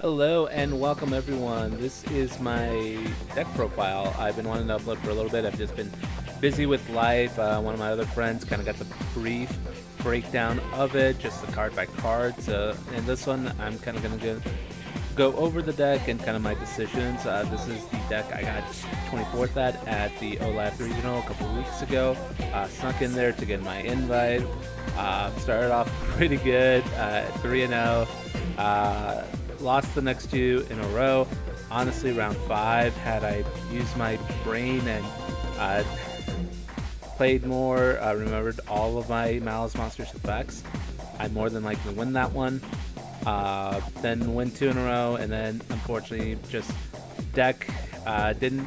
Hello and welcome everyone. This is my deck profile. I've been wanting to upload for a little bit. I've just been busy with life. One of my other friends kind of got the brief breakdown of it, just the card by card. So in this one, I'm kind of going to go over the deck and kind of my decisions. This is the deck I got 24th at the Olathe Regional a couple weeks ago. Snuck in there to get my invite. Started off pretty good, 3-0. Lost the next two in a row. Honestly, round 5, had I used my brain and played more, remembered all of my Malice Monsters effects, I'd more than likely win that one. Then win 2 in a row, and then unfortunately just deck didn't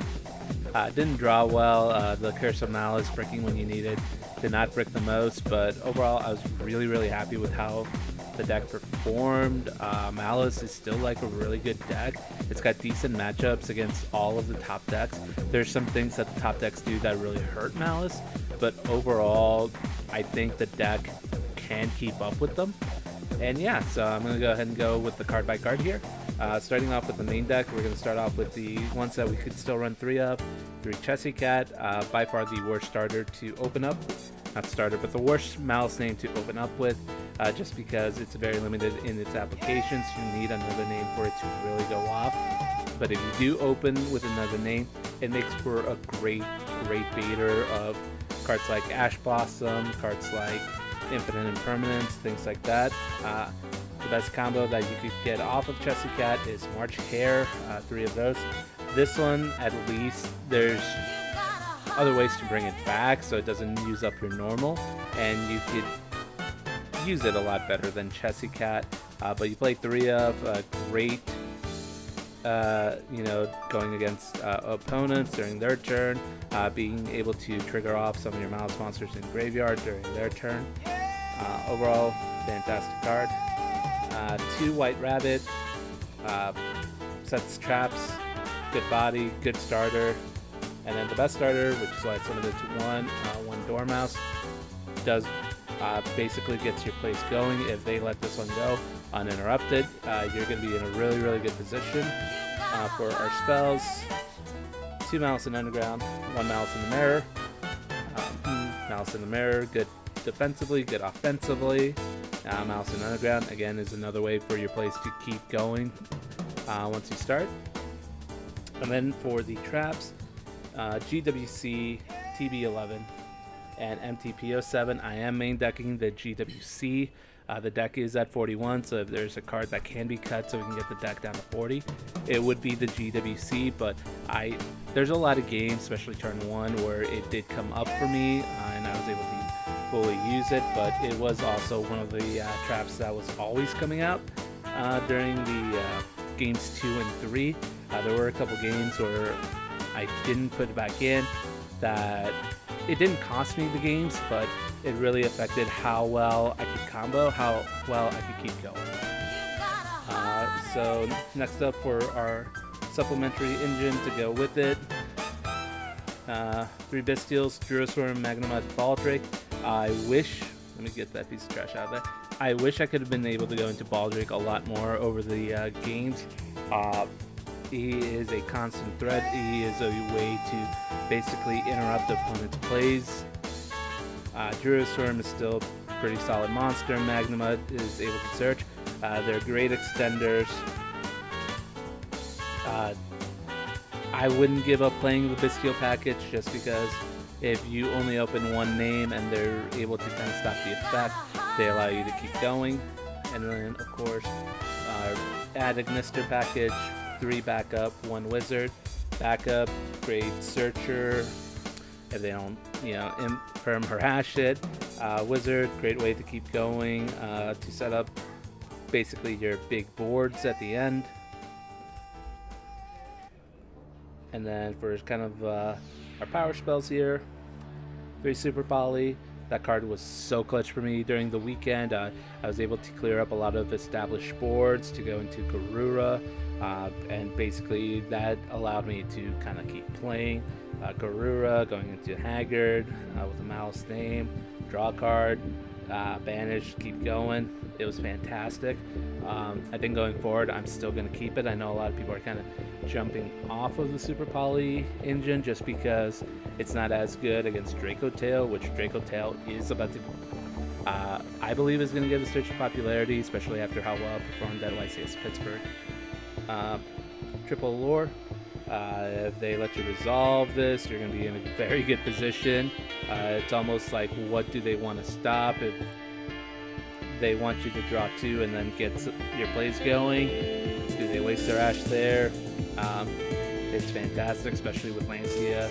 draw well. The Curse of Malice bricking when you needed did not brick the most, but overall I was really happy with how the deck performed. Malice is still like a really good deck. It's got decent matchups against all of the top decks. There's some things that the top decks do that really hurt Malice, but overall I think the deck can keep up with them. And yeah, so I'm going to go ahead and go with the card by card here. Starting off with the main deck, we're going to start off with the ones that we could still run 3 of. 3 Chessy Cat, by far the worst starter to open up. Not starter, but the worst Malice name to open up with, just because it's very limited in its applications. You need another name for it to really go off. But if you do open with another name, it makes for a great baiter of cards like Ash Blossom, cards like Infinite Impermanence, things like that. The best combo that you could get off of Chessy Cat is March Hare, 3 of those. This one, at least, there's other ways to bring it back so it doesn't use up your normal, and you could use it a lot better than Chessy Cat. But you play 3 of great, going against opponents during their turn, being able to trigger off some of your Malice monsters in graveyard during their turn. Overall, fantastic card. 2 White Rabbit, sets traps, good body, good starter. And then the best starter, which is why it's limited to 1 Dormouse, does basically gets your plays going. If they let this one go uninterrupted, you're going to be in a really good position. For our spells, 2 Malice in Underground, 1 Malice in the Mirror. Malice in the Mirror, good defensively, good offensively. Malice in Underground, again, is another way for your plays to keep going once you start. And then for the traps, GWC, TB11, and MTP07. I am main decking the GWC. The deck is at 41, so if there's a card that can be cut so we can get the deck down to 40, it would be the GWC, but there's a lot of games, especially turn 1, where it did come up for me, and I was able to fully use it, but it was also one of the traps that was always coming out during the games 2 and 3. There were a couple games where I didn't put it back in, that it didn't cost me the games, but it really affected how well I could combo, how well I could keep going. So next up for our supplementary engine to go with it, 3 Bestials, Durasworm, Magnemite, Baldric. Let me get that piece of trash out of there. I wish I could have been able to go into Baldric a lot more over the games. He is a constant threat. He is a way to basically interrupt opponent's plays. Durasworm is still a pretty solid monster. Magnemite is able to search. They're great extenders. I wouldn't give up playing the Bestial package just because if you only open 1 name and they're able to kind of stop the effect, they allow you to keep going. And then, of course, add Ignister package, 3 backup, 1 wizard. Backup, great searcher. If they don't, imperm harass it. Wizard, great way to keep going, to set up basically your big boards at the end. And then for kind of our power spells here, 3 Super Poly. That card was so clutch for me during the weekend. I was able to clear up a lot of established boards to go into Garura, and basically that allowed me to kind of keep playing. Garura, going into Haggard with a Malice name, draw a card, banish, keep going. It was fantastic. I think going forward, I'm still going to keep it. I know a lot of people are kind of jumping off of the Super Poly engine just because it's not as good against Draco Tail, which Draco Tail is about to, I believe, is going to get a surge of popularity, especially after how well it performed at YCS Pittsburgh. Triple Allure. If they let you resolve this, you're going to be in a very good position. It's almost like, what do they want to stop? If they want you to draw 2 and then get your plays going, do they waste their Ash there? It's fantastic, especially with Lancia.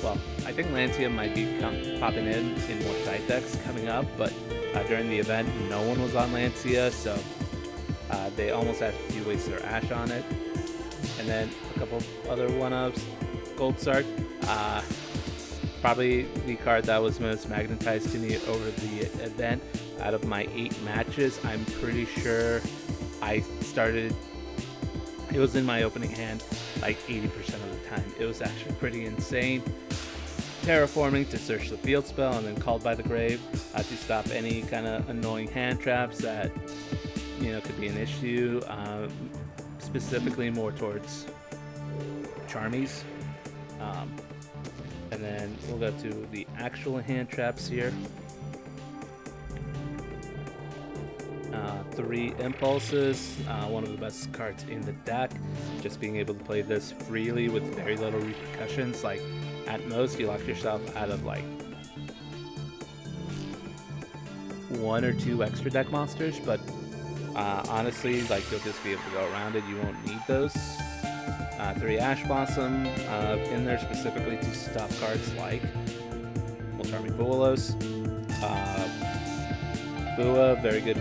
Well, I think Lancia might be popping in more side decks coming up, but during the event, no one was on Lancia, so they almost had to waste their Ash on it. And then a couple other one-ups. Gold Sark, probably the card that was most magnetized to me over the event. Out of my 8 matches, I'm pretty sure I started, it was in my opening hand like 80% of the time. It was actually pretty insane. Terraforming to search the field spell and then Called by the Grave to stop any kind of annoying hand traps that, you know, could be an issue. Specifically more towards Charmies. And then we'll go to the actual hand traps here. 3 Impulses, one of the best cards in the deck. Just being able to play this freely with very little repercussions. Like, at most, you lock yourself out of like 1 or 2 extra deck monsters, but honestly, like, you'll just be able to go around it. You won't need those. 3 Ash Blossom in there specifically to stop cards like Ultrami Bualos. Bua, very good,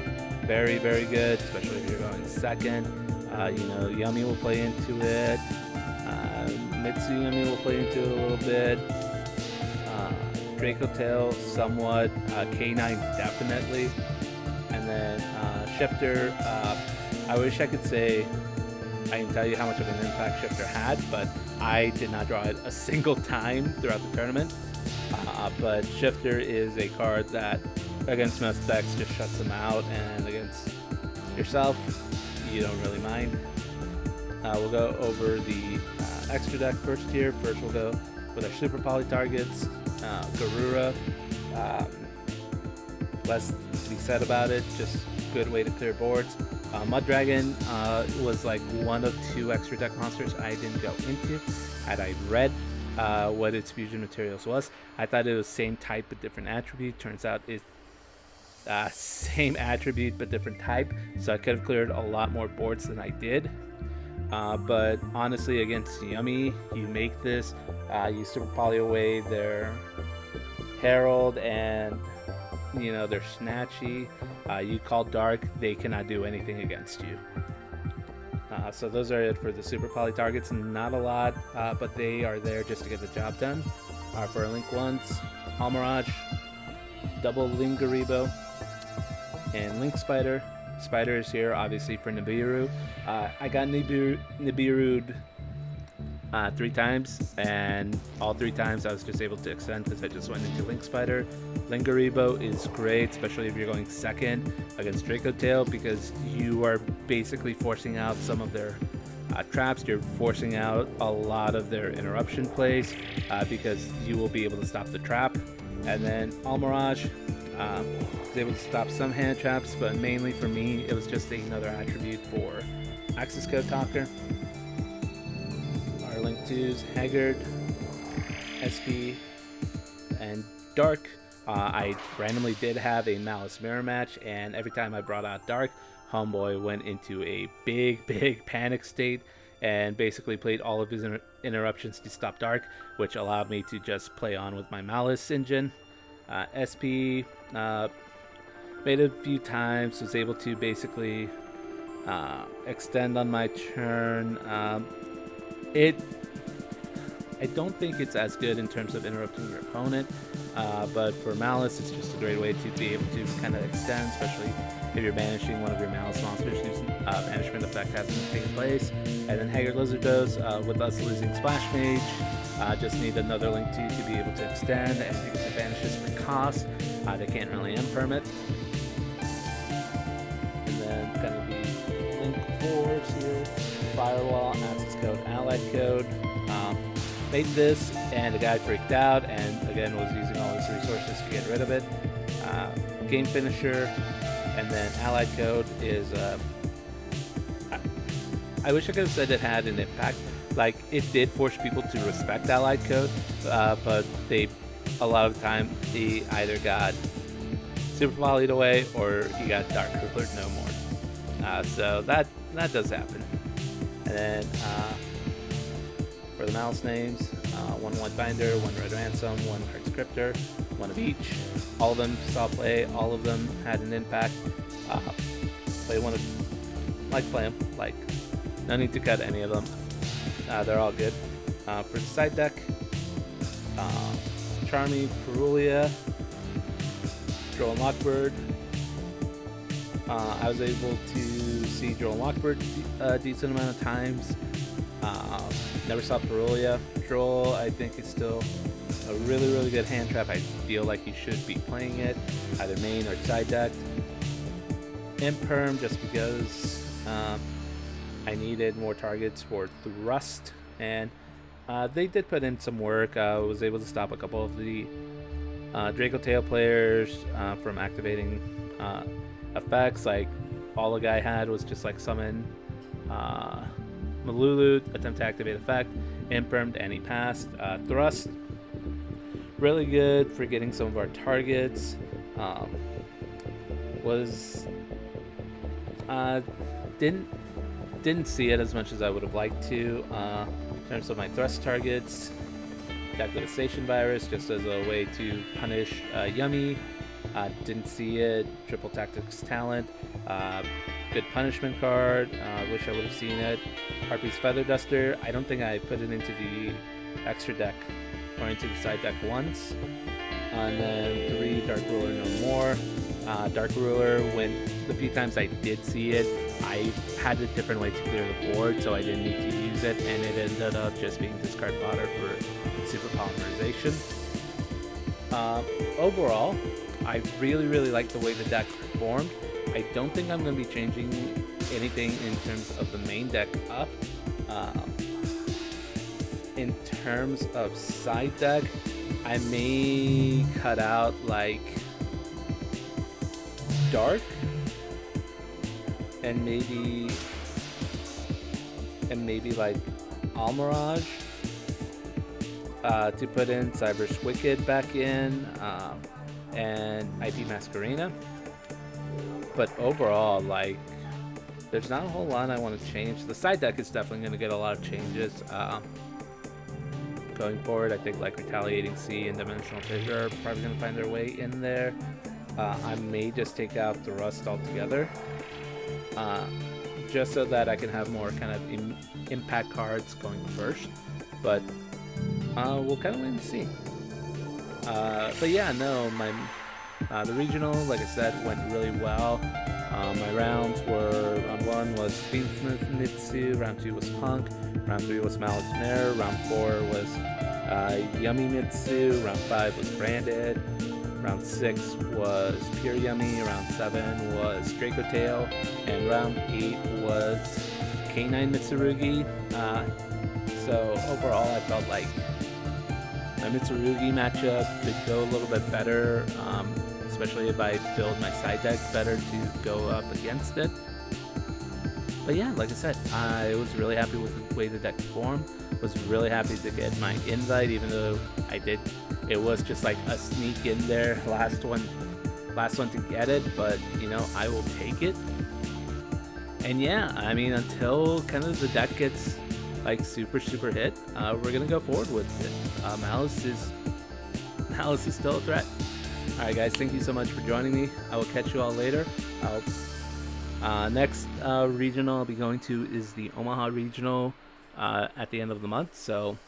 very, very good, especially if you're going second. You know, Yummy will play into it. Mitsu Yummy will play into it a little bit. Draco Tail, somewhat. K9, definitely. And then Shifter, I wish I could say I can tell you how much of an impact Shifter had, but I did not draw it a single time throughout the tournament. But Shifter is a card that against most decks just shuts them out, and against yourself, you don't really mind. We'll go over the extra deck first here. First we'll go with our Super Poly targets. Garura, less to be said about it, just good way to clear boards. Mud Dragon was like one of 2 extra deck monsters I didn't go into. Had I read what its fusion materials was, I thought it was same type but different attribute. Turns out it's same attribute but different type, so I could have cleared a lot more boards than I did. But honestly, against Yummy, you make this, you Super Poly away their Herald and, you know, they're Snatchy. You call Dark, they cannot do anything against you. So those are it for the Super Poly targets. Not a lot, but they are there just to get the job done. For our Link ones, Almirage, double Lingaribo, and Link Spider. Spider is here, obviously, for Nibiru. I got Nibiru'd 3 times, and all 3 times I was just able to extend because I just went into Link Spider. Lingaribo is great, especially if you're going second against Draco Tail, because you are basically forcing out some of their traps. You're forcing out a lot of their interruption plays because you will be able to stop the trap. And then Almirage was able to stop some hand traps, but mainly for me, it was just another attribute for Access Code Talker. Our Link 2s, Haggard, SP, and Dark. I randomly did have a Maliss mirror match, and every time I brought out Dark, Homeboy went into a big panic state and basically played all of his interruptions to stop Dark, which allowed me to just play on with my Maliss engine. SP made it a few times, was able to basically extend on my turn. I don't think it's as good in terms of interrupting your opponent, but for Maliss, it's just a great way to be able to kind of extend, especially if you're banishing one of your Maliss monsters whose banishment effect hasn't taken place. And then Haggard Lizardos, with us losing Splash Mage, just need another Link 2 to be able to extend, and because it banishes for cost, They can't really imperm it. And then kind of the link fours here. Firewall, access code, allied code. Made this, and the guy freaked out, and again was using all his resources to get rid of it. Game finisher, and then allied code is. I wish I could have said it had an impact. Like, it did force people to respect allied code, but a lot of the time, he either got super volleyed away or he got dark rulered no more. So that does happen. And then for the Maliss names, one white binder, one red ransom, one hard scripter, one of each. All of them saw play. All of them had an impact. Play one of, play them. Like, no need to cut any of them. They're all good. For the side deck, Charmy, Perulia, Droll and Lockbird. I was able to see Droll and Lockbird a decent amount of times. Never saw Perulia. Droll, I think, is still a really, really good hand trap. I feel like you should be playing it, either main or side decked. Imperm, just because I needed more targets for Thrust, and they did put in some work. I was able to stop a couple of the Draco Tail players from activating effects. Like, all the guy had was just like summon Malulu, attempt to activate effect, impermed, and he passed. Thrust, really good for getting some of our targets. Didn't see it as much as I would have liked to. In terms of my thrust targets, Devastation Virus just as a way to punish Yummy. Didn't see it. Triple Tactics Talent, good punishment card. Wish I would have seen it. Harpy's Feather Duster, I don't think I put it into the extra deck or into the side deck once. And then 3 Dark Ruler No More. Dark Ruler, when the few times I did see it, I had a different way to clear the board, so I didn't need to use it, and it ended up just being discard fodder for super polymerization. Overall, I really, really like the way the deck performed. I don't think I'm going to be changing anything in terms of the main deck up. In terms of side deck, I may cut out like Dark and maybe like Almirage to put in Cyber's Wicked back in, and IP Masquerena. But overall, like, there's not a whole lot I want to change. The side deck is definitely going to get a lot of changes going forward. I think like Retaliating Sea and Dimensional Fissure are probably going to find their way in there. I may just take out the Rust altogether, just so that I can have more kind of impact cards going first. But we'll kind of wait and see. But yeah, no, the regional, like I said, went really well. My rounds were, round 1 was Mitsu, round 2 was Punk, round 3 was Maliss, round 4 was Yummy Mitsu, round 5 was Branded, round 6 was Pure Yummy, round 7 was Draco Tail, and round 8 was K9 Mitsurugi. So overall, I felt like my Mitsurugi matchup could go a little bit better, especially if I build my side deck better to go up against it. But yeah, like I said, I was really happy with the way the deck performed. Was really happy to get my invite, even though it was just like a sneak in there, last one to get it, but you know, I will take it. And yeah, I mean, until kind of the deck gets like super hit, we're gonna go forward with it. Maliss is still a threat. Alright guys, thank you so much for joining me. I will catch you all later. Next regional I'll be going to is the Omaha regional at the end of the month, so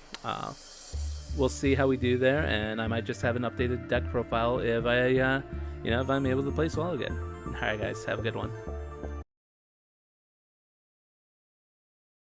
we'll see how we do there, and I might just have an updated deck profile if if I'm able to play Swallow again. Alright guys, have a good one.